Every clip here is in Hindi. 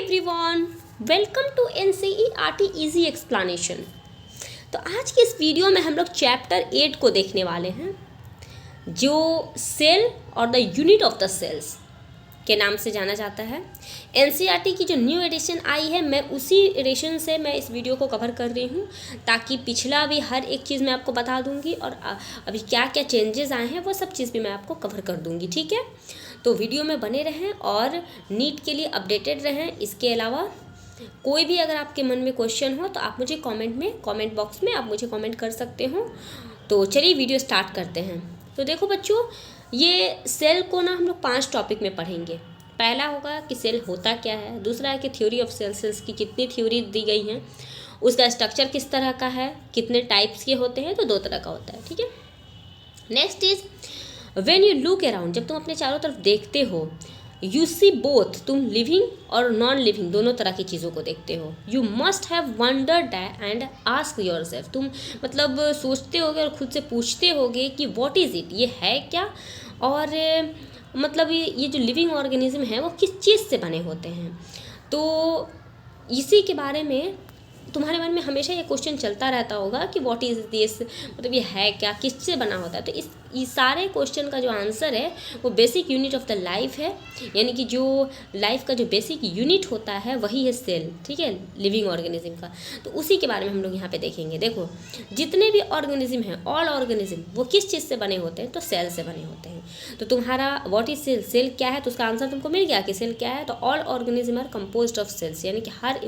Everyone, welcome to NCERT easy explanation. तो आज की इस वीडियो में हम लोग चैप्टर 8 को देखने वाले हैं, जो सेल और the unit of the cells के नाम से जाना जाता है। NCERT की जो न्यू एडिशन आई है, मैं उसी एडिशन से मैं इस वीडियो को कवर कर रही हूँ, ताकि पिछला भी हर एक चीज़ मैं आपको बता दूँगी और अभी क्या क्या चेंजेस आए हैं वो सब चीज़ भी मैं आपको कवर कर दूँगी। ठीक है, तो वीडियो में बने रहें और नीट के लिए अपडेटेड रहें। इसके अलावा कोई भी अगर आपके मन में क्वेश्चन हो तो आप मुझे कमेंट बॉक्स में आप मुझे कमेंट कर सकते हो। तो चलिए वीडियो स्टार्ट करते हैं। तो देखो बच्चों, ये सेल को ना हम लोग 5 टॉपिक में पढ़ेंगे। पहला होगा कि सेल होता क्या है, दूसरा है कि थ्योरी ऑफ सेल्स की कितनी थ्योरी दी गई हैं, उसका स्ट्रक्चर किस तरह का है, कितने टाइप्स के होते हैं, तो 2 तरह का होता है। ठीक है, next is when you look around, जब तुम अपने चारों तरफ देखते हो, यू सी बोथ, तुम लिविंग और नॉन लिविंग दोनों तरह की चीज़ों को देखते हो। You must have wondered and ask yourself, तुम मतलब सोचते होगे और खुद से पूछते होगे कि व्हाट इज़ इट, ये है क्या, और मतलब ये जो लिविंग ऑर्गेनिज्म है वो किस चीज़ से बने होते हैं। तो इसी के बारे में तुम्हारे मन में हमेशा ये क्वेश्चन चलता रहता होगा कि व्हाट इज़ दिस, मतलब ये है क्या, किससे बना होता है। तो इस सारे क्वेश्चन का जो आंसर है वो basic unit of the life है, यानी कि जो लाइफ का जो बेसिक यूनिट होता है वही है सेल। ठीक है, लिविंग ऑर्गेनिज्म का। तो उसी के बारे में हम लोग यहाँ पे देखेंगे। देखो, जितने भी ऑर्गेनिज्म हैं, ऑल ऑर्गेनिज्म, वो किस चीज़ से बने होते हैं, तो सेल से बने होते हैं। तो तुम्हारा व्हाट इज सेल, सेल क्या है, तो उसका आंसर तुमको मिल गया कि सेल क्या है। तो all organism are composed of cells, यानी कि हर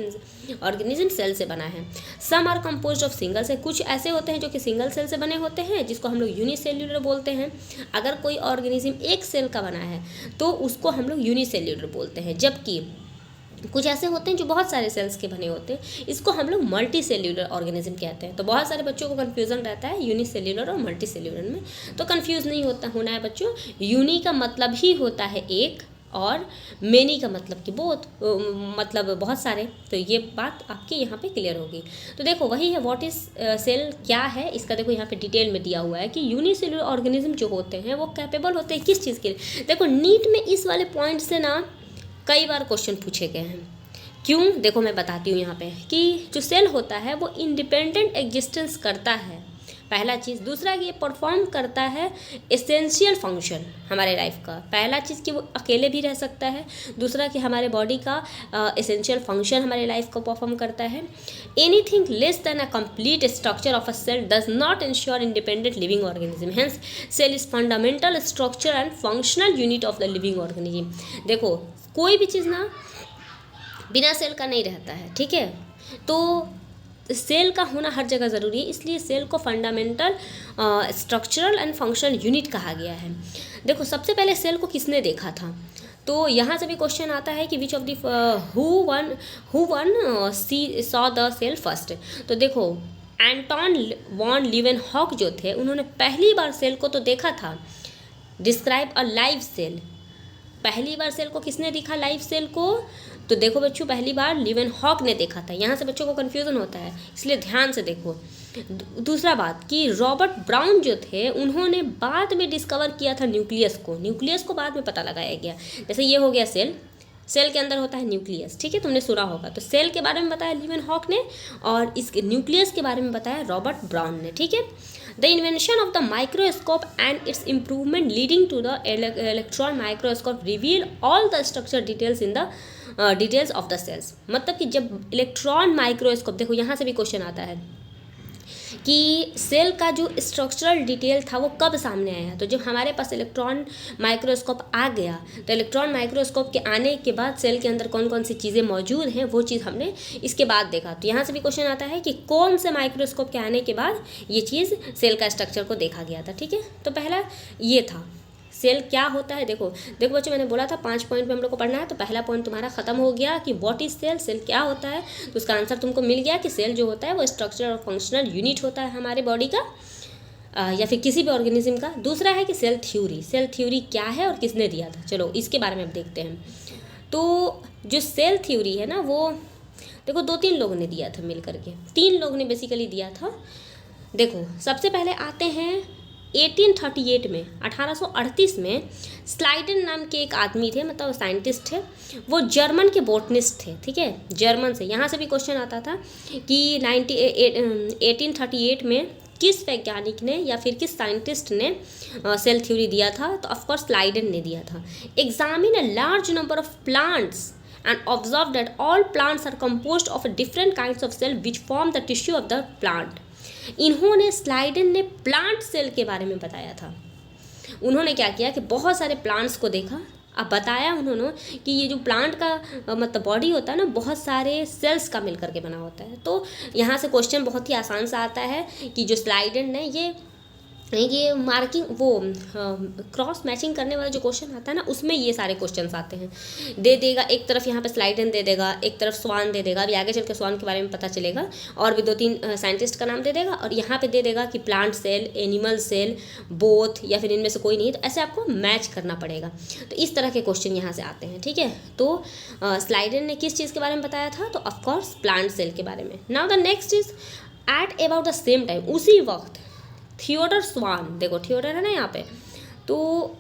ऑर्गेनिज्म सेल से बना है। Some are composed of single cell, कुछ ऐसे होते हैं जो कि सिंगल सेल से बने होते हैं, जिसको हम लोग यूनिसेल्यूलर बोलते हैं। अगर कोई ऑर्गेनिज्म एक सेल का बना है तो उसको हम लोग यूनिसेल्यूलर बोलते हैं। जबकि कुछ ऐसे होते हैं जो बहुत सारे सेल्स के बने होते हैं, इसको हम लोग मल्टी सेल्यूलर ऑर्गेनिज्म कहते हैं। तो बहुत सारे बच्चों को कन्फ्यूजन रहता है यूनिसेल्यूलर और मल्टी सेल्यूलर में, तो कन्फ्यूज़ नहीं होना है बच्चों। यूनी का मतलब ही होता है एक, और मेनी का मतलब कि बहुत, मतलब बहुत सारे। तो ये बात आपके यहाँ पे क्लियर होगी। तो देखो, वही है व्हाट इज सेल क्या है, इसका देखो यहाँ पे डिटेल में दिया हुआ है कि यूनिसेल्यूलर ऑर्गेनिज्म जो होते हैं वो कैपेबल होते हैं किस चीज़ के लिए। देखो, नीट में इस वाले पॉइंट से ना कई बार क्वेश्चन पूछे गए हैं। क्यों, देखो मैं बताती हूँ यहाँ पे कि जो सेल होता है वो इंडिपेंडेंट एग्जिस्टेंस करता है, पहला चीज़। दूसरा कि ये परफॉर्म करता है एसेंशियल फंक्शन हमारे लाइफ का। पहला चीज़ कि वो अकेले भी रह सकता है, दूसरा कि हमारे बॉडी का एसेंशियल फंक्शन हमारे लाइफ को परफॉर्म करता है। Anything less than a complete structure of a cell does not ensure independent living organism, hence cell is fundamental structure and functional unit of the living organism. देखो, कोई भी चीज़ ना बिना सेल का नहीं रहता है। ठीक है, तो सेल का होना हर जगह ज़रूरी है, इसलिए सेल को fundamental structural and functional unit कहा गया है। देखो, सबसे पहले सेल को किसने देखा था, तो यहाँ से भी क्वेश्चन आता है कि which of the who one saw the cell first. तो देखो, एंटोन वॉन लीवेनहॉक जो थे, उन्होंने पहली बार सेल को तो देखा था। डिस्क्राइब अ लाइव सेल, पहली बार सेल को किसने देखा, लाइव सेल को। तो देखो बच्चों, पहली बार लीवेनहॉक ने देखा था। यहाँ से बच्चों को कन्फ्यूज़न होता है, इसलिए ध्यान से देखो। दूसरा बात कि रॉबर्ट ब्राउन जो थे, उन्होंने बाद में डिस्कवर किया था न्यूक्लियस को बाद में पता लगाया गया। जैसे ये हो गया सेल, सेल के अंदर होता है न्यूक्लियस। ठीक है, तुमने सुना होगा। तो सेल के बारे में बताया लीवेनहॉक ने, और इस न्यूक्लियस के बारे में बताया रॉबर्ट ब्राउन ने। ठीक है, the invention of the microscope and its improvement leading to the electron microscope reveal all the structure details in the details of the cells. मतलब कि जब इलेक्ट्रॉन माइक्रोस्कोप, देखो यहाँ से भी क्वेश्चन आता है कि सेल का जो स्ट्रक्चरल डिटेल था वो कब सामने आया। तो जब हमारे पास इलेक्ट्रॉन माइक्रोस्कोप आ गया, तो इलेक्ट्रॉन माइक्रोस्कोप के आने के बाद सेल के अंदर कौन कौन सी चीज़ें मौजूद हैं वो चीज़ हमने इसके बाद देखा। तो यहाँ से भी क्वेश्चन आता है कि कौन से माइक्रोस्कोप के आने के बाद ये चीज़ सेल का स्ट्रक्चर को देखा गया था। ठीक है, तो पहला ये था सेल क्या होता है। देखो बच्चों, मैंने बोला था 5 पॉइंट में हम लोग को पढ़ना है। तो पहला पॉइंट तुम्हारा खत्म हो गया कि व्हाट इज सेल, सेल क्या होता है। तो उसका आंसर तुमको मिल गया कि सेल जो होता है वो स्ट्रक्चर और फंक्शनल यूनिट होता है हमारे बॉडी का, या फिर किसी भी ऑर्गेनिज्म का। दूसरा है कि सेल थ्योरी क्या है और किसने दिया था। चलो इसके बारे में अब देखते हैं। तो जो सेल थ्योरी है ना, वो देखो 2-3 लोगों ने दिया था मिल करके, 3 लोगों ने बेसिकली दिया था। देखो, सबसे पहले आते हैं 1838 में 1838 में स्लाइडन नाम के एक आदमी थे, मतलब साइंटिस्ट थे, वो जर्मन के बोटनिस्ट थे, ठीक है, जर्मन से। यहाँ से भी क्वेश्चन आता था कि 1838 में किस वैज्ञानिक ने या फिर किस साइंटिस्ट ने सेल थ्योरी दिया था, तो ऑफकोर्स स्लाइडन ने दिया था। Examine a large number of plants and observe that all plants are composed of different kinds of cell which form the tissue of the plant। इन्होंने स्लाइडन ने प्लांट सेल के बारे में बताया था। उन्होंने क्या किया कि बहुत सारे प्लांट्स को देखा, अब बताया उन्होंने कि ये जो प्लांट का मतलब बॉडी होता है ना, बहुत सारे सेल्स का मिल करके बना होता है। तो यहाँ से क्वेश्चन बहुत ही आसान सा आता है कि जो स्लाइडन ने ये मार्किंग वो क्रॉस मैचिंग करने वाला जो क्वेश्चन आता है ना, उसमें ये सारे क्वेश्चंस आते हैं। दे देगा एक तरफ यहाँ पे स्लाइडन दे देगा, एक तरफ स्वान दे देगा, अभी आगे चल के स्वान के बारे में पता चलेगा, और भी 2-3 साइंटिस्ट का नाम दे देगा, और यहाँ पे दे देगा कि plant cell, animal cell, both, या फिर इनमें से कोई नहीं। तो ऐसे आपको मैच करना पड़ेगा। तो इस तरह के क्वेश्चन यहाँ से आते हैं, ठीक है। तो स्लाइडन ने किस चीज़ के बारे में बताया था, तो ऑफकोर्स प्लांट सेल के बारे में। Now the next is at about the same time, उसी वक्त थियोडर स्वान, देखो थियोडर है ना यहाँ पे, तो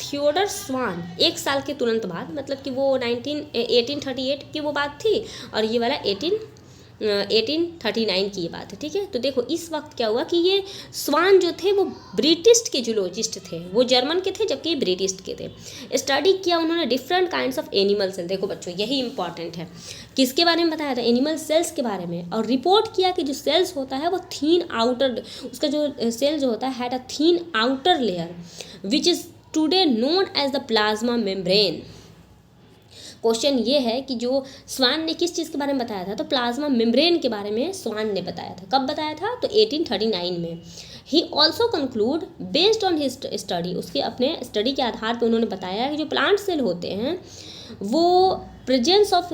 थियोडर स्वान 1 साल के तुरंत बाद, मतलब कि वो 1838 की वो बात थी, और ये वाला 1839 की ये बात है, ठीक है। तो देखो इस वक्त क्या हुआ कि ये स्वान जो थे वो ब्रिटिश के जूलॉजिस्ट थे, वो जर्मन के थे जबकि ये ब्रिटिश के थे। स्टडी किया उन्होंने different kinds of animal cell, देखो बच्चों यही इंपॉर्टेंट है, किसके बारे में बताया था, एनिमल सेल्स के बारे में। और रिपोर्ट किया कि जो सेल्स होता है वो थीन आउटर, उसका जो सेल जो होता है had a thin outer layer which is today known as the plasma membrane. Question ये है कि जो स्वान ने किस चीज़ के बारे में बताया था, तो प्लाज्मा मेम्ब्रेन के बारे में स्वान ने बताया था। कब बताया था, तो 1839 में। He also conclude based on his study, उसके अपने स्टडी के आधार पर उन्होंने बताया कि जो प्लांट सेल होते हैं वो presence of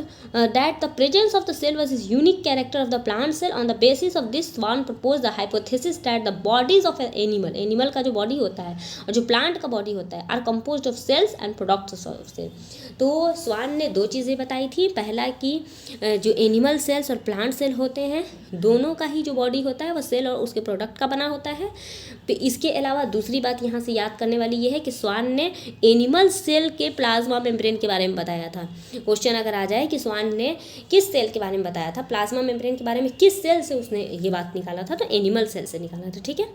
that the presence of the cell was a unique character of the plant cell। on the basis of this Swan proposed the hypothesis that the bodies of an animal का जो बॉडी होता है और जो प्लांट का बॉडी होता है are composed of cells and products of cell। तो स्वान ने 2 चीज़ें बताई थी, पहला कि जो एनिमल सेल्स और प्लांट सेल होते हैं दोनों का ही जो बॉडी होता है वो सेल और उसके प्रोडक्ट का बना होता है। तो इसके अलावा दूसरी बात यहाँ से याद करने वाली ये है कि स्वान ने एनिमल सेल के प्लाज्मा मेम्ब्रेन के बारे में बताया था। क्वेश्चन अगर आ जाए कि स्वान ने किस सेल के बारे में बताया था, प्लाज्मा मेम्ब्रेन के बारे में किस सेल से उसने ये बात निकाला था, तो एनिमल सेल से निकाला था, ठीक है।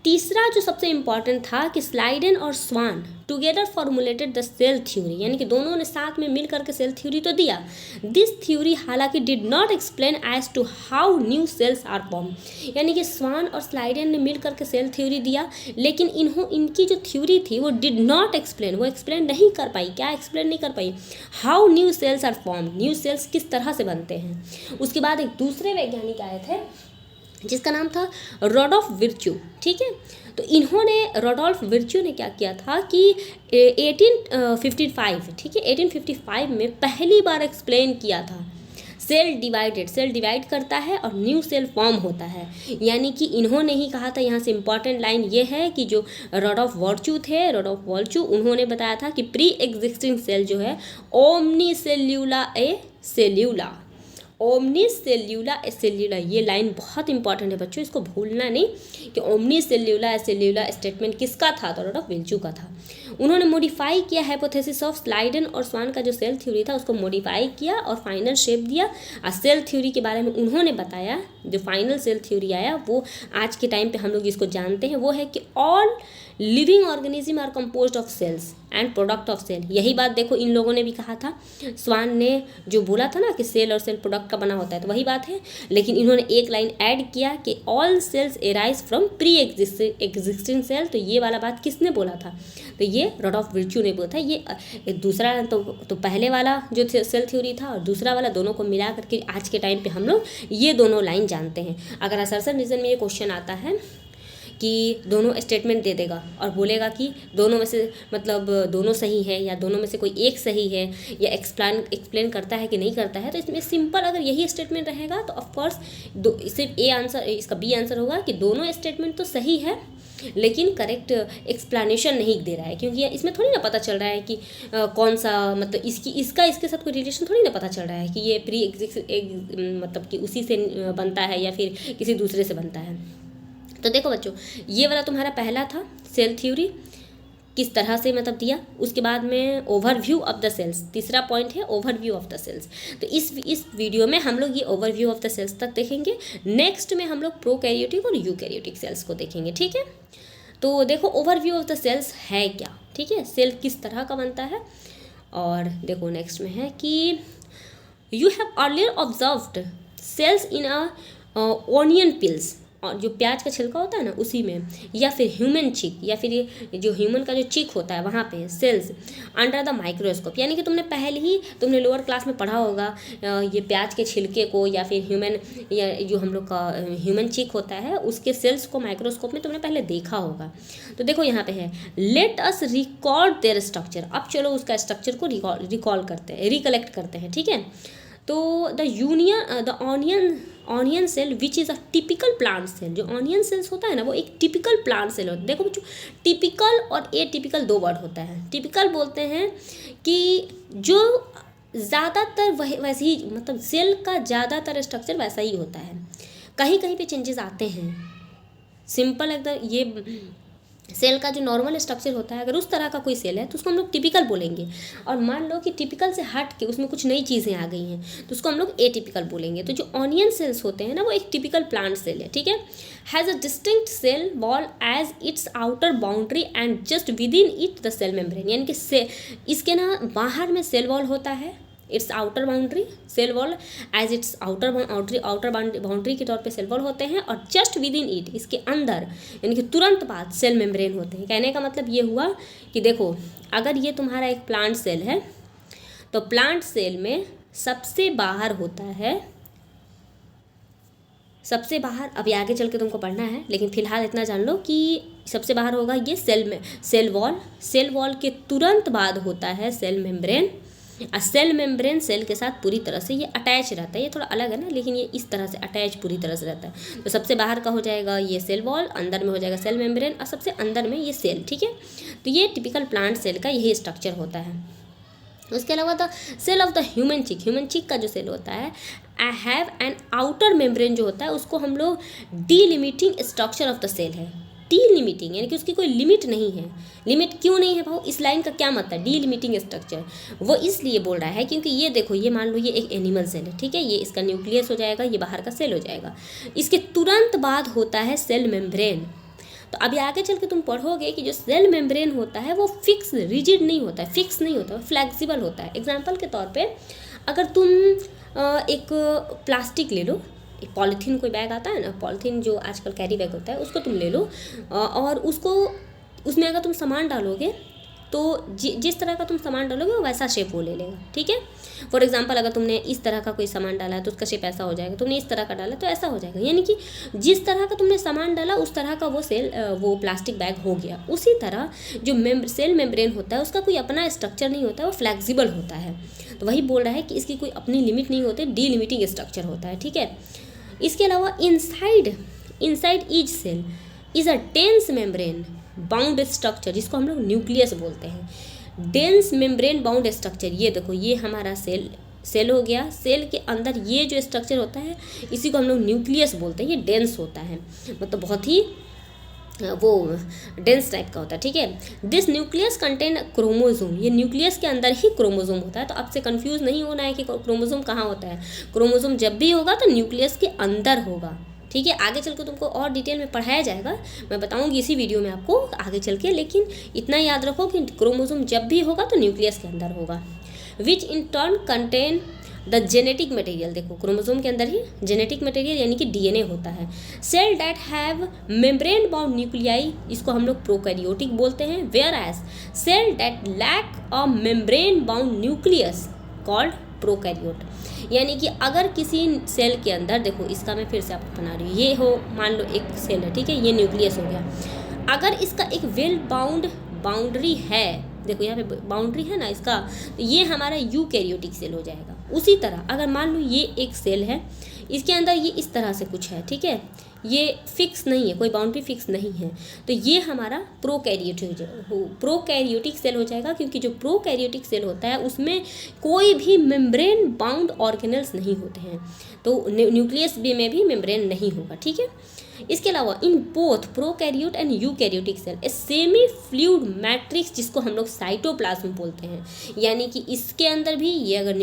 तीसरा जो सबसे इम्पॉर्टेंट था कि स्लाइडन और Schwann together formulated the cell theory, यानी कि दोनों ने साथ में मिल करके सेल थ्योरी तो दिया। दिस थ्योरी हालांकि did not explain as to how new cells are form, यानी कि स्वान और स्लाइडन ने मिल करके सेल थ्योरी दिया, लेकिन इनकी जो थ्योरी थी वो डिड नॉट एक्सप्लेन, वो एक्सप्लेन नहीं कर पाई। क्या एक्सप्लेन नहीं कर पाई, how new cells are form, new cells किस तरह से बनते हैं। उसके बाद एक दूसरे वैज्ञानिक आए थे जिसका नाम था रोडोल्फ विर्च्यू, ठीक है। तो इन्होंने रोडोल्फ विर्च्यू ने क्या किया था कि 1855, ठीक है, 1855 में पहली बार एक्सप्लेन किया था सेल डिवाइड करता है और न्यू सेल फॉर्म होता है। यानी कि इन्होंने ही कहा था, यहाँ से इंपॉर्टेंट लाइन ये है कि जो रोडोल्फ विर्च्यू उन्होंने बताया था कि प्री एग्जिस्टिंग सेल जो है ओमनी सेल्यूला, ये लाइन बहुत इंपॉर्टेंट है बच्चों, इसको भूलना नहीं कि ओमनी सेल्यूला स्टेटमेंट किसका था, तो रोडोल्फ विर्च्यू का था। उन्होंने मॉडिफाई किया हाइपोथेसिस ऑफ स्लाइडन और स्वान का जो सेल थ्योरी था उसको मॉडिफाई किया और फाइनल शेप दिया। और सेल थ्योरी के बारे में उन्होंने बताया, जो फाइनल सेल थ्योरी आया वो आज के टाइम पे हम लोग इसको जानते हैं, वो है कि all living organism are composed of cells and product of cell. यही बात देखो इन लोगों ने भी कहा था, स्वान ने जो बोला था ना कि सेल और सेल प्रोडक्ट का बना होता है, तो वही बात है, लेकिन इन्होंने एक लाइन ऐड किया कि all cells arise from pre existing cell. तो ये वाला बात किसने बोला था, तो ये रोडोल्फ विर्च्यू ने बोला था। ये दूसरा तो पहले वाला जो सेल थ्योरी था और दूसरा वाला, दोनों को मिला करके आज के टाइम पे हम लोग ये दोनों लाइन जानते हैं। अगर असर्शन रीजन में ये क्वेश्चन आता है कि दोनों स्टेटमेंट दे देगा और बोलेगा कि दोनों में से मतलब दोनों सही है या दोनों में से कोई एक सही है, या एक्सप्लेन करता है कि नहीं करता है, तो इसमें सिंपल अगर यही स्टेटमेंट रहेगा तो ऑफकोर्स सिर्फ ए आंसर, इसका बी आंसर होगा कि दोनों स्टेटमेंट तो सही है लेकिन करेक्ट एक्सप्लेनेशन नहीं दे रहा है, क्योंकि इसमें थोड़ी ना पता चल रहा है कि कौन सा मतलब इसके साथ कोई रिलेशन थोड़ी ना पता चल रहा है कि ये मतलब कि उसी से बनता है या फिर किसी दूसरे से बनता है। तो देखो बच्चों, ये वाला तुम्हारा पहला था सेल थ्योरी, किस तरह से मतलब दिया। उसके बाद में ओवरव्यू ऑफ द सेल्स, तीसरा पॉइंट है ओवरव्यू ऑफ द सेल्स। तो इस वीडियो में हम लोग ये ओवरव्यू ऑफ द सेल्स तक देखेंगे। नेक्स्ट में हम लोग प्रोकैरियोटिक और यूकैरियोटिक सेल्स को देखेंगे, ठीक है। तो देखो ओवरव्यू ऑफ द सेल्स है क्या, ठीक है, सेल किस तरह का बनता है। और देखो नेक्स्ट में है कि you have earlier observed cells in a onion peels, और जो प्याज का छिलका होता है ना उसी में, या फिर ह्यूमन चिक, या फिर ये जो ह्यूमन का जो चिक होता है वहाँ पे सेल्स अंडर द माइक्रोस्कोप। यानी कि तुमने लोअर क्लास में पढ़ा होगा ये प्याज के छिलके को, या फिर ह्यूमन, या जो हम लोग का ह्यूमन चिक होता है उसके सेल्स को माइक्रोस्कोप में तुमने पहले देखा होगा। तो देखो यहाँ पे है let us recall there structure. अब चलो उसका स्ट्रक्चर को रिकॉल करते हैं, रिकलेक्ट करते हैं, ठीक है। तो the onion cell which is a typical plant cell, जो ऑनियन सेल्स होता है ना वो एक टिपिकल प्लांट सेल होता है। देखो बच्चों, टिपिकल और एटिपिकल दो वर्ड होता है। टिपिकल बोलते हैं कि जो ज़्यादातर वैसे ही, मतलब सेल का ज़्यादातर स्ट्रक्चर वैसा ही होता है, कहीं कहीं पे चेंजेस आते हैं। सिंपल एकदम ये सेल का जो नॉर्मल स्ट्रक्चर होता है, अगर उस तरह का कोई सेल है तो उसको हम लोग टिपिकल बोलेंगे। और मान लो कि टिपिकल से हट के उसमें कुछ नई चीज़ें आ गई हैं तो उसको हम लोग एटिपिकल बोलेंगे। तो जो ऑनियन सेल्स होते हैं ना वो एक टिपिकल प्लांट सेल है, ठीक है। Has a distinct cell wall as its outer boundary and just within it the cell membrane. यानी कि इसके ना बाहर में सेल वॉल होता है, its outer boundary, cell wall as its outer boundary के तौर पे सेल वॉल होते हैं, और जस्ट विद इन इट, इसके अंदर यानी कि तुरंत बाद सेल मेम्ब्रेन होते हैं। कहने का मतलब ये हुआ कि देखो अगर ये तुम्हारा एक प्लांट सेल है तो प्लांट सेल में सबसे बाहर होता है, सबसे बाहर, अभी आगे चल के तुमको पढ़ना है लेकिन फिलहाल इतना जान लो कि सबसे बाहर होगा ये सेल वॉल के तुरंत बाद होता है cell membrane. Cell membrane cell के साथ पूरी तरह से ये अटैच रहता है, ये थोड़ा अलग है ना, लेकिन ये इस तरह से अटैच पूरी तरह से रहता है। तो सबसे बाहर का हो जाएगा ये सेल वॉल, अंदर में हो जाएगा सेल मेम्ब्रेन, और सबसे अंदर में ये सेल, ठीक है। तो ये टिपिकल प्लांट सेल का यही स्ट्रक्चर होता है। उसके अलावा the cell of the human cheek का जो सेल होता है, I have an outer membrane जो होता है उसको हम लोग delimiting structure of the cell है। डीलिमिटिंग यानी कि उसकी कोई लिमिट नहीं है। लिमिट क्यों नहीं है भाव, इस लाइन का क्या मतलब है डीलिमिटिंग स्ट्रक्चर, वो इसलिए बोल रहा है क्योंकि ये देखो, ये मान लो ये एक एनिमल सेल है, ठीक है, ये इसका न्यूक्लियस हो जाएगा, ये बाहर का सेल हो जाएगा, इसके तुरंत बाद होता है सेल मेम्ब्रेन। तो अभी आगे चल के तुम पढ़ोगे कि जो सेल मेम्ब्रेन होता है वो फिक्स रिजिड नहीं होता है, फिक्स नहीं होता है, फ्लेक्सिबल होता है। एग्जाम्पल के तौर पे अगर तुम एक प्लास्टिक ले लो, एक पॉलीथीन कोई बैग आता है ना, पॉलीथीन जो आजकल कैरी बैग होता है उसको तुम ले लो, और उसमें अगर तुम सामान डालोगे तो जिस तरह का तुम सामान डालोगे वो वैसा शेप वो ले लेगा, ठीक है। फॉर एग्जांपल अगर तुमने इस तरह का कोई सामान डाला है तो उसका शेप ऐसा हो जाएगा, तुमने इस तरह का डाला तो ऐसा हो जाएगा। यानी कि जिस तरह का तुमने सामान डाला उस तरह का वो प्लास्टिक बैग हो गया। उसी तरह जो सेल मेम्ब्रेन होता है उसका कोई अपना स्ट्रक्चर नहीं होता है, वो फ्लेक्सिबल होता है। तो वही बोल रहा है कि इसकी कोई अपनी लिमिट नहीं होती, डीलिमिटिंग स्ट्रक्चर होता है, ठीक है। इसके अलावा inside each cell is a dense membrane bound structure, जिसको हम लोग न्यूक्लियस बोलते हैं। डेंस मेम्ब्रेन बाउंड स्ट्रक्चर, ये देखो ये हमारा सेल हो गया, सेल के अंदर ये जो स्ट्रक्चर होता है इसी को हम लोग न्यूक्लियस बोलते हैं। ये डेंस होता है, मतलब बहुत ही वो डेंस टाइप का होता है, ठीक है। दिस न्यूक्लियस कंटेन क्रोमोजोम, ये न्यूक्लियस के अंदर ही क्रोमोजोम होता है। तो आपसे कंफ्यूज नहीं होना है कि क्रोमोजोम कहाँ होता है। क्रोमोजोम जब भी होगा तो न्यूक्लियस के अंदर होगा, ठीक है। आगे चल के तुमको और डिटेल में पढ़ाया जाएगा, मैं बताऊंगी इसी वीडियो में आपको आगे चल के, लेकिन इतना याद रखो कि क्रोमोजोम जब भी होगा तो न्यूक्लियस के अंदर होगा। Which in turn contain the genetic material, देखो क्रोमोजोम के अंदर ही जेनेटिक मटेरियल यानी कि डीएनए होता है। Cell that have membrane bound nuclei, इसको हम लोग प्रोकैरियोटिक बोलते हैं। Whereas cell that lack a membrane bound nucleus called prokaryote. यानी कि अगर किसी सेल के अंदर, देखो इसका मैं फिर से आपको बना रही हूँ, ये हो मान लो एक सेल है, ठीक है, ये न्यूक्लियस हो गया। अगर इसका एक वेल बाउंड बाउंड्री है, देखो यहाँ पे बाउंड्री है ना इसका, तो ये हमारा यूकैरियोटिक सेल हो जाएगा। उसी तरह अगर मान लो ये एक सेल है, इसके अंदर ये इस तरह से कुछ है, ठीक है, ये फिक्स नहीं है, कोई बाउंड्री फिक्स नहीं है। तो ये हमारा प्रोकैरियोटिक सेल हो जाएगा, क्योंकि जो प्रोकैरियोटिक सेल होता है उसमें कोई भी मेम्ब्रेन बाउंड ऑर्गेनल्स नहीं होते हैं, तो न्यूक्लियस बी में भी मेम्ब्रेन नहीं होगा, ठीक है। इसके अलावा in both prokaryote and eukaryotic cell a semi fluid matrix, जिसको हम लोग साइटोप्लाज्म बोलते हैं, यानी कि इसके अंदर भी ये अगर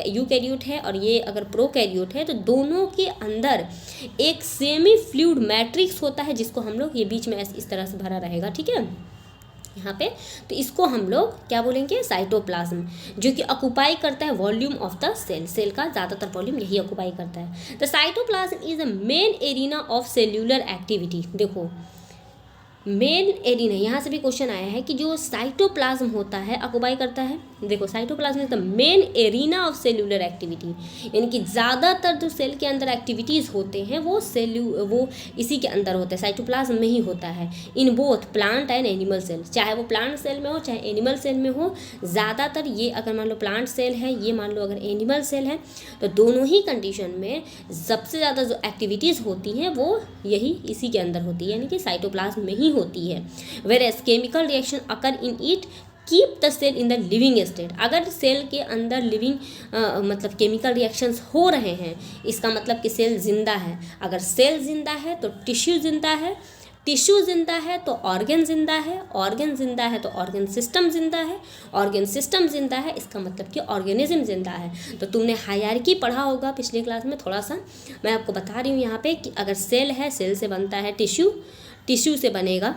यूकैरियोट है और ये अगर प्रोकैरियोट है, तो दोनों के अंदर एक सेमी फ्लूइड मैट्रिक्स होता है, जिसको हम लोग ये बीच में इस तरह से भरा रहेगा, ठीक है, यहाँ पे। तो इसको हम लोग क्या बोलेंगे, साइटोप्लाज्म, जो कि ऑक्युपाई करता है volume of the cell, cell का ज़्यादातर वॉल्यूम यही ऑक्युपाई करता है। The cytoplasm is a main arena of cellular activity. देखो मेन एरिना, यहाँ से भी क्वेश्चन आया है कि जो साइटोप्लाज्म होता है ऑक्युपाई करता है, देखो cytoplasm is the main arena of cellular activity, यानी कि ज़्यादातर जो सेल के अंदर एक्टिविटीज़ होते हैं वो इसी के अंदर होते हैं, साइटोप्लाज्म में ही होता है। In both plant and animal cell, चाहे वो प्लांट सेल में हो चाहे एनिमल सेल में हो, ज़्यादातर ये अगर मान लो प्लांट सेल है, ये मान लो अगर एनिमल सेल है, तो दोनों ही कंडीशन में सबसे ज़्यादा जो एक्टिविटीज़ होती हैं वो यही इसी के अंदर होती है, यानी कि साइटोप्लाज्म में ही होती है। Whereas chemical reaction occur in it keep the cell in the living state. अगर सेल के अंदर लिविंग मतलब केमिकल रिएक्शंस हो रहे हैं, इसका मतलब कि सेल जिंदा है। अगर सेल जिंदा है तो टिश्यू जिंदा है, टिश्यू जिंदा है तो ऑर्गन जिंदा है, ऑर्गन जिंदा है तो ऑर्गन सिस्टम जिंदा है, ऑर्गन सिस्टम जिंदा है, इसका मतलब कि ऑर्गेनिज्म जिंदा है। तो तुमने हायरार्की पढ़ा होगा पिछले क्लास में, थोड़ा सा मैं आपको बता रही हूँ यहाँ पे कि अगर सेल है, सेल से बनता है टिश्यू, टिश्यू से बनेगा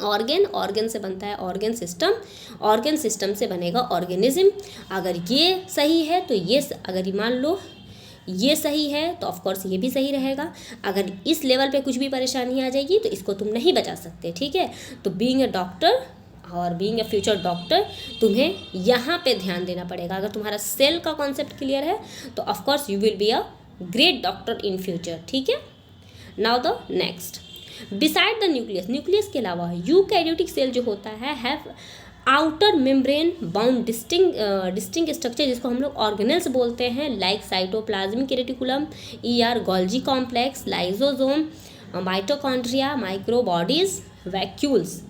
ऑर्गन, ऑर्गन से बनता है ऑर्गन सिस्टम, ऑर्गन सिस्टम से बनेगा ऑर्गेनिज्म। अगर ये सही है तो ये, अगर मान लो ये सही है तो ऑफ कोर्स ये भी सही रहेगा। अगर इस लेवल पे कुछ भी परेशानी आ जाएगी तो इसको तुम नहीं बचा सकते, ठीक है। तो बीइंग अ डॉक्टर और बीइंग अ फ्यूचर डॉक्टर तुम्हें यहाँ पे ध्यान देना पड़ेगा। अगर तुम्हारा सेल का कॉन्सेप्ट क्लियर है तो of course you will be a great doctor in future, ठीक है। Now the next, beside the nucleus, nucleus के अलावा यूकैरियोटिक सेल जो होता है have outer membrane bound distinct structure, जिसको हम लोग ऑर्गेनेल्स बोलते हैं, like cytoplasmic reticulum, Golgi complex, lysosome, mitochondria, microbodies, vacuoles.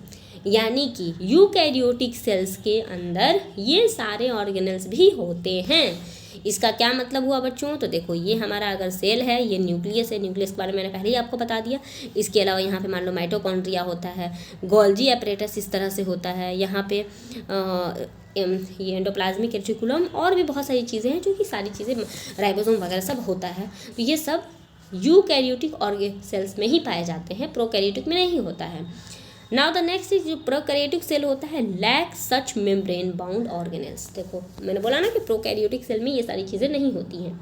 यानी कि यूकैरियोटिक सेल्स के अंदर ये सारे ऑर्गेनेल्स भी होते हैं। इसका क्या मतलब हुआ बच्चों, तो देखो ये हमारा अगर सेल है, ये न्यूक्लियस है, न्यूक्लियस के बारे में मैंने पहले ही आपको बता दिया। इसके अलावा यहाँ पे मान लो माइटोकॉन्ड्रिया होता है, गोल्जी एपरेटस इस तरह से होता है, यहाँ पे ये एंडोप्लाज्मिक रेटिकुलम और भी बहुत सारी चीज़ें हैं, जो कि सारी चीज़ें राइबोसोम वगैरह सब होता है। तो ये सब यूकैरियोटिक सेल्स में ही पाए जाते हैं, प्रोकैरियोटिक में नहीं होता है। नाउ द नेक्स्ट इज, जो प्रोकैरियोटिक सेल होता है लैक सच मेम्ब्रेन बाउंड ऑर्गेनेल्स। देखो मैंने बोला ना कि प्रोकैरियोटिक सेल में ये सारी चीज़ें नहीं होती हैं।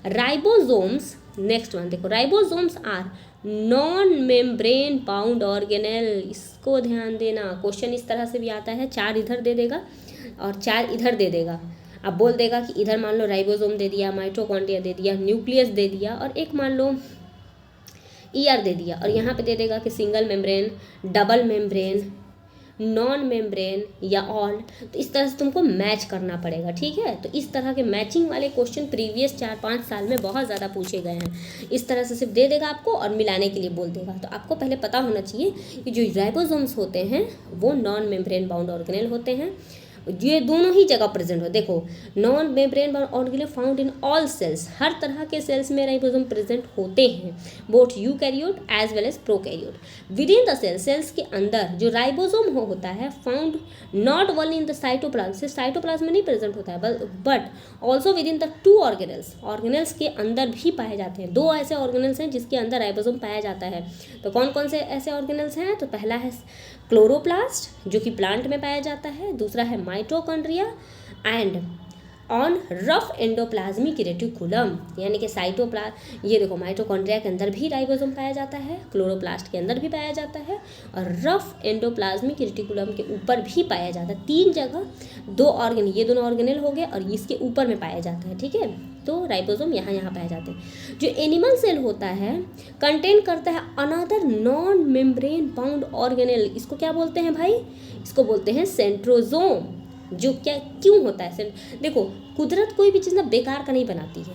राइबोसोम्स, नेक्स्ट वन देखो, ribosomes are non membrane bound organelle. इसको ध्यान देना, क्वेश्चन इस तरह से भी आता है, 4 इधर दे देगा और 4 इधर दे देगा। अब बोल देगा कि इधर मान लो राइबोसोम दे दिया, माइटोकॉन्ड्रिया दे दिया, न्यूक्लियस दे दिया और एक मान लो ईआर दे दिया, और यहाँ पे दे देगा कि single membrane, double membrane, non membrane या ऑल। तो इस तरह से तुमको मैच करना पड़ेगा, ठीक है। तो इस तरह के मैचिंग वाले क्वेश्चन प्रीवियस 4-5 साल में बहुत ज़्यादा पूछे गए हैं। इस तरह से सिर्फ दे देगा आपको और मिलाने के लिए बोल देगा। तो आपको पहले पता होना चाहिए कि जो राइबोसोम्स होते हैं वो नॉन मेम्ब्रेन बाउंड ऑर्गेनेल होते हैं, ये दोनों ही जगह प्रेजेंट हो। देखो non membrane bound organelle found in all cells, हर तरह के सेल्स में राइबोसोम प्रेजेंट होते हैं, both eukaryote as well as prokaryote. Within the cell, cells के अंदर जो राइबोसोम होता है found not only in the cytoplasm, सिर्फ साइटोप्लाज्म में नहीं प्रेजेंट होता है, but also within the 2 organelles, organelles के अंदर भी पाए जाते हैं। 2 ऐसे ऑर्गेनेल्स हैं जिसके अंदर राइबोसोम पाया जाता है। तो कौन कौन से ऐसे ऑर्गेनेल्स हैं, तो पहला है क्लोरोप्लास्ट जो कि प्लांट में पाया जाता है, दूसरा है mitochondria and on rough endoplasmic reticulum, यानी कि ये देखो माइटोकॉन्ड्रिया के अंदर भी राइबोसोम पाया जाता है, क्लोरोप्लास्ट के अंदर भी पाया जाता है और रफ एंडोप्लाज्मिक रेटिकुलम के ऊपर भी पाया जाता है। 3 जगह 2 ऑर्गेन, ये दोनों ऑर्गेनल हो गए और इसके ऊपर में पाया जाता है, ठीक है। तो राइबोसोम यहाँ पाए जाते हैं। जो एनिमल सेल होता है कंटेन करता है another non membrane bound organelle, इसको क्या बोलते हैं भाई, इसको बोलते हैं सेंट्रोजोम। जो क्या क्यों होता है, देखो कुदरत कोई भी चीज़ ना बेकार का नहीं बनाती है,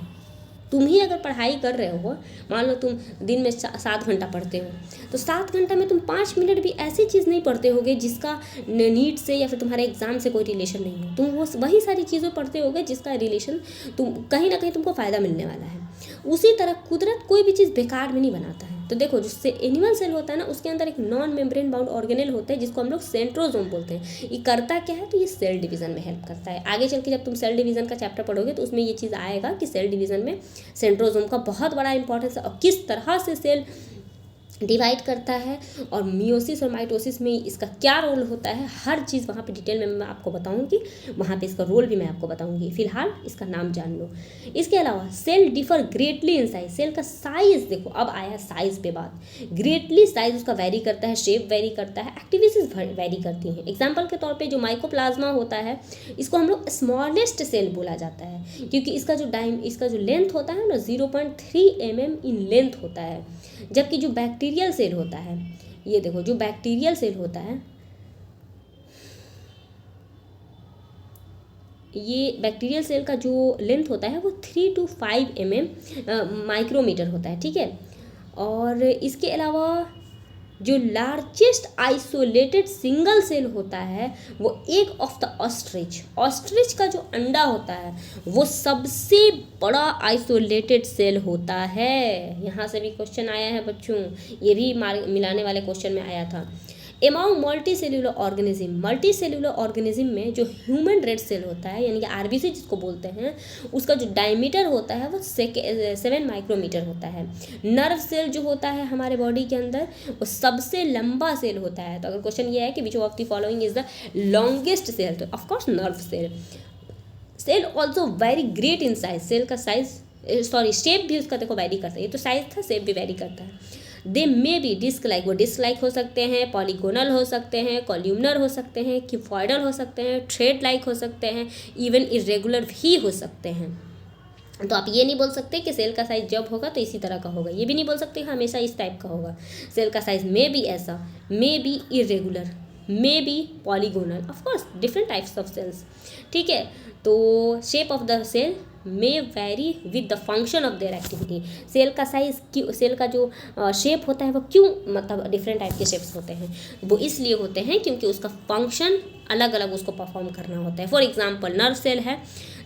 तुम ही अगर पढ़ाई कर रहे हो, मान लो तुम दिन में 7 घंटा पढ़ते हो, तो 7 घंटा में तुम 5 मिनट भी ऐसी चीज़ नहीं पढ़ते होगे जिसका नीट से या फिर तुम्हारे एग्जाम से कोई रिलेशन नहीं हो। तुम वो वही सारी चीज़ें पढ़ते होगे जिसका रिलेशन तुम कहीं ना कहीं तुमको फ़ायदा मिलने वाला है। उसी तरह कुदरत कोई भी चीज़ बेकार में नहीं बनाता है। तो देखो, जिससे एनिमल सेल होता है ना, उसके अंदर एक नॉन मेम्ब्रेन बाउंड ऑर्गेनेल होता है जिसको हम लोग सेंट्रोजोम बोलते हैं। ये करता क्या है, तो ये सेल डिवीजन में हेल्प करता है। आगे चल के जब तुम सेल डिवीजन का चैप्टर पढ़ोगे तो उसमें ये चीज़ आएगा कि सेल डिवीजन में सेंट्रोजोम का बहुत बड़ा इंपॉर्टेंस है और किस तरह से सेल डिवाइड करता है और मियोसिस और माइटोसिस में इसका क्या रोल होता है, हर चीज़ वहाँ पे डिटेल में मैं आपको बताऊंगी। वहाँ पे इसका रोल भी मैं आपको बताऊंगी। फिलहाल इसका नाम जान लो। इसके अलावा cell differ greatly in size. Cell का साइज देखो, अब आया साइज पे बात। ग्रेटली साइज उसका वेरी करता है, शेप वेरी करता है, एक्टिविटीज वेरी करती हैं। एग्जाम्पल के तौर पर जो माइकोप्लाज्मा होता है, इसको हम लोग स्मॉलेस्ट सेल बोला जाता है क्योंकि इसका जो लेंथ होता है ना 0.3 mm इन लेंथ होता है। जबकि जो बैक्टीरियल सेल होता है, ये देखो, जो बैक्टीरियल सेल होता है, ये बैक्टीरियल सेल का जो लेंथ होता है वो 3 to 5 mm माइक्रोमीटर होता है, ठीक है। और इसके अलावा जो लार्जेस्ट आइसोलेटेड सिंगल सेल होता है वो egg of the ostrich. Ostrich का जो अंडा होता है वो सबसे बड़ा आइसोलेटेड सेल होता है। यहाँ से भी क्वेश्चन आया है बच्चों, ये भी मिलाने वाले क्वेश्चन में आया था। एमाउंग मल्टी सेल्यूलर ऑर्गेनिज्म में जो ह्यूमन रेड सेल होता है, यानी कि आरबीसी जिसको बोलते हैं, उसका जो डायमीटर होता है वो 7 माइक्रोमीटर होता है। नर्व सेल जो होता है हमारे बॉडी के अंदर, वो सबसे लंबा सेल होता है। तो अगर क्वेश्चन ये है कि which of the following is the longest cell, तो of course nerve cell. Cell also very great in size. Cell का साइज शेप भी उसका देखो वेरी करता है। ये तो साइज था, शेप भी वेरी करता है। दे मे बी डिस्क लाइक, वो डिस्क लाइक हो सकते हैं, पॉलीगोनल हो सकते हैं, कॉल्यूमनर हो सकते हैं, किफॉइडल हो सकते हैं, थ्रेड लाइक हो सकते हैं, इवन इरेगुलर भी हो सकते हैं। तो आप ये नहीं बोल सकते कि सेल का साइज जब होगा तो इसी तरह का होगा, ये भी नहीं बोल सकते हमेशा इस टाइप का होगा। सेल का साइज मे बी ऐसा, may be irregular, may be polygonal, of course different types of cells, ठीक है। तो shape of the cell may vary with the function of their activity. Cell का साइज क्यों, सेल का जो शेप होता है वो क्यों, मतलब डिफरेंट टाइप के शेप्स होते हैं, वो इसलिए होते हैं क्योंकि उसका फंक्शन अलग अलग उसको परफॉर्म करना होता है। फॉर एग्जांपल नर्व सेल है,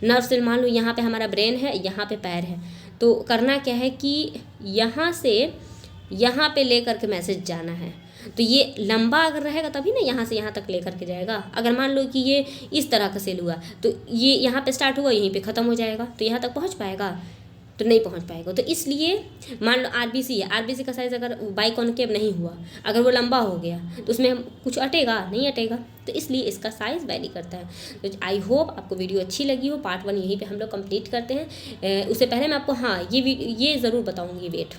नर्व सेल मान लो यहाँ पे हमारा ब्रेन है, यहाँ पे पैर है, तो करना क्या है कि यहाँ से यहाँ पे लेकर के मैसेज जाना है। तो ये लंबा अगर रहेगा तभी ना यहाँ से यहाँ तक लेकर के जाएगा। अगर मान लो कि ये इस तरह का सेल हुआ तो ये यहाँ पे स्टार्ट हुआ, यहीं पे ख़त्म हो जाएगा, तो यहाँ तक पहुँच पाएगा, तो नहीं पहुँच पाएगा। तो इसलिए मान लो आरबीसी है, आरबीसी का साइज़ अगर बाइकॉन्केव नहीं हुआ, अगर वो लंबा हो गया तो उसमें कुछ अटेगा नहीं, अटेगा, तो इसलिए इसका साइज़ वैरी करता है। तो आई होप आपको वीडियो अच्छी लगी हो। पार्ट 1 यहीं पे हम लोग कंप्लीट करते हैं। उससे पहले मैं आपको ये ज़रूर बताऊँगी, वेट,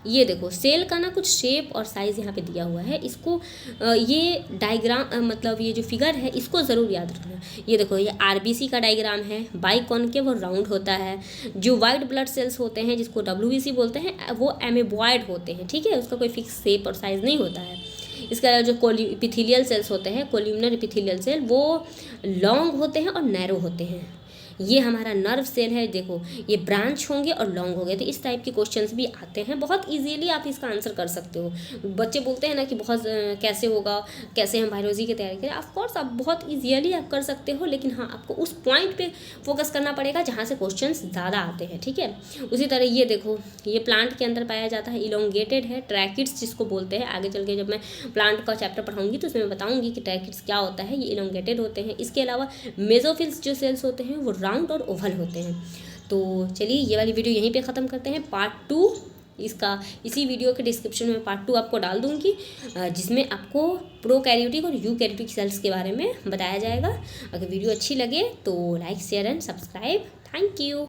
ये देखो सेल का ना कुछ शेप और साइज़ यहाँ पे दिया हुआ है। इसको ये डायग्राम, मतलब ये जो फिगर है इसको ज़रूर याद रखना। ये देखो, ये आरबीसी का डायग्राम है, बाइकॉन्केव और राउंड होता है। जो वाइट ब्लड सेल्स होते हैं जिसको डब्ल्यूबीसी बोलते हैं, वो एमेबॉयड होते हैं, ठीक है, उसका कोई फिक्स शेप और साइज़ नहीं होता है। इसके अलावा जो एपिथेलियल सेल्स होते हैं, कोल्यूमिनर एपिथेलियल सेल, वो लॉन्ग होते हैं और नैरो होते हैं। ये हमारा नर्व सेल है, देखो ये ब्रांच होंगे और लॉन्ग होंगे। तो इस टाइप के क्वेश्चंस भी आते हैं, बहुत इजीली आप इसका आंसर कर सकते हो। बच्चे बोलते हैं ना कि बहुत कैसे होगा, कैसे हम बायोलॉजी की तैयारी करें। ऑफकोर्स आप बहुत इजीली आप कर सकते हो, लेकिन हाँ आपको उस पॉइंट पे फोकस करना पड़ेगा जहाँ से क्वेश्चंस ज़्यादा आते हैं, ठीक है। उसी तरह ये देखो, ये प्लांट के अंदर पाया जाता है, इलोंगेटेड है, ट्रैकिड्स जिसको बोलते हैं। आगे चल के जब मैं प्लांट का चैप्टर पढ़ाऊंगी तो उसमें मैं बताऊँगी कि ट्रैकिड्स क्या होता है। ये इलोंगेटेड होते हैं। इसके अलावा मेसोफिल्स जो सेल्स होते हैं वो राउंड और ओवल होते हैं। तो चलिए ये वाली वीडियो यहीं पे ख़त्म करते हैं। पार्ट 2 इसका इसी वीडियो के डिस्क्रिप्शन में पार्ट 2 आपको डाल दूंगी, जिसमें आपको प्रोकैरियोटिक और यूकैरियोटिक सेल्स के बारे में बताया जाएगा। अगर वीडियो अच्छी लगे तो like, share and subscribe. Thank you.